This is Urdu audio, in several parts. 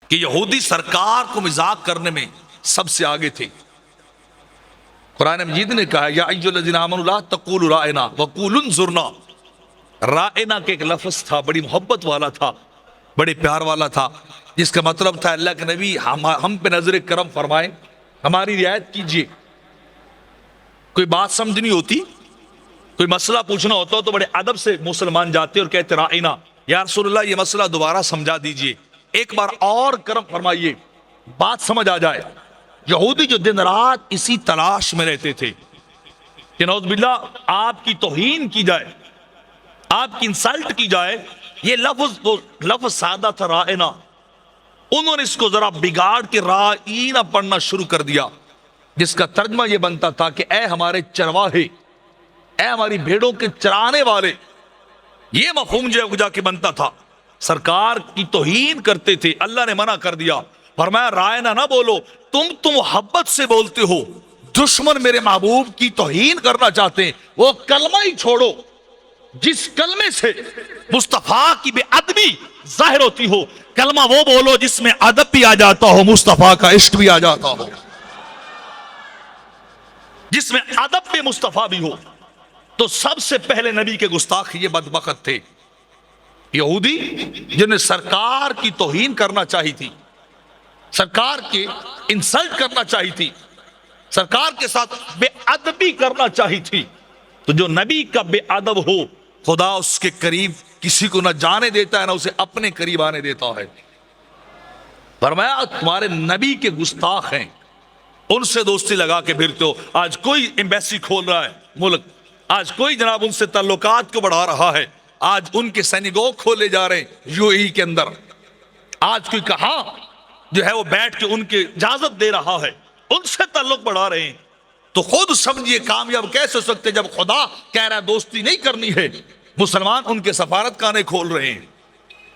کہ یہودی سرکار کو مذاق کرنے میں سب سے آگے تھے۔ قرآن مجید نے کہا یا ایھا الذین آمنوا لا تقولوا رائنا وقولوا انظرنا۔ رائنا کے ایک لفظ تھا، بڑی محبت والا تھا، بڑے پیار والا تھا، جس کا مطلب تھا اللہ کے نبی ہم پہ نظر کرم فرمائیں، ہماری رعایت کیجیے۔ کوئی بات سمجھنی ہوتی، کوئی مسئلہ پوچھنا ہوتا تو بڑے ادب سے مسلمان جاتے اور کہتے رائنا، یا رسول اللہ یہ مسئلہ دوبارہ سمجھا دیجئے، ایک بار اور کرم فرمائیے، بات سمجھ آ جائے۔ یہودی جو دن رات اسی تلاش میں رہتے تھے کہ نعوذ باللہ آپ کی توہین کی جائے، آپ کی انسلٹ کی جائے۔ یہ لفظ سادہ تھا رائنا، انہوں نے اس کو ذرا بگاڑ کے رائنا پڑھنا شروع کر دیا، جس کا ترجمہ یہ بنتا تھا کہ اے ہمارے چرواہے، اے ہماری بھیڑوں کے چرانے والے۔ یہ مفہوم جو جا کے بنتا تھا، سرکار کی توہین کرتے تھے۔ اللہ نے منع کر دیا، فرمایا رائنا نہ بولو، تم محبت سے بولتے ہو، دشمن میرے محبوب کی توہین کرنا چاہتے ہیں، وہ کلمہ ہی چھوڑو جس کلمے سے مصطفیٰ کی بے ادبی ظاہر ہوتی ہو، کلمہ وہ بولو جس میں ادب بھی آ جاتا ہو، مصطفیٰ کا عشق بھی آ جاتا ہو، جس میں ادب بھی مصطفیٰ بھی ہو۔ تو سب سے پہلے نبی کے گستاخ یہ بدبخت تھے یہودی، جنہیں سرکار کی توہین کرنا چاہی تھی، سرکار کے انسلٹ کرنا چاہی تھی، سرکار کے ساتھ بے ادبی کرنا چاہی تھی۔ تو جو نبی کا بے ادب ہو، خدا اس کے قریب کسی کو نہ جانے دیتا ہے، نہ اسے اپنے قریب آنے دیتا ہے۔ فرمایا تمہارے نبی کے گستاخ ہیں، ان سے دوستی لگا کے پھرتے ہو۔ آج کوئی ایمبیسی کھول رہا ہے ملک، آج کوئی جناب ان سے تعلقات کو بڑھا رہا ہے، آج ان کے سینیگوگ کھولے جا رہے ہیں یو اے ای کے اندر، آج کوئی کہاں جو ہے وہ بیٹھ کے ان کے اجازت دے رہا ہے، ان سے تعلق بڑھا رہے ہیں۔ تو خود سمجھیے کامیاب کیسے ہو سکتے جب خدا کہہ رہا ہے دوستی نہیں کرنی ہے، مسلمان ان کے سفارت خانے کھول رہے ہیں،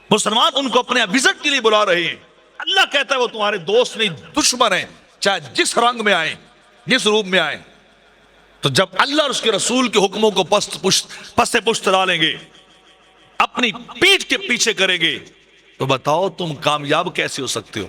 مسلمان ان کو اپنے وزٹ کے لیے بلا رہے ہیں۔ اللہ کہتا ہے وہ تمہارے دوست نہیں دشمن ہیں، چاہے جس رنگ میں آئیں، جس روپ میں آئیں۔ تو جب اللہ اور اس کے رسول کے حکموں کو پس پشت ڈالیں گے، اپنی پیٹھ کے پیچھے کریں گے، تو بتاؤ تم کامیاب کیسے ہو سکتے ہو؟